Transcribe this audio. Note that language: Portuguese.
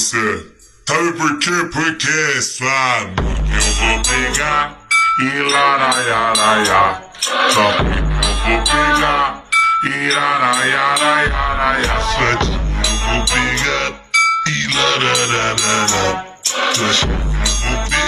você. Sabe por quê? Porque é sua mão eu vou pegar e laraiaraiá. Só que eu vou pegar e laraiaraiá. Sua tia eu vou pegar e larararará. Sua tia eu vou pegar.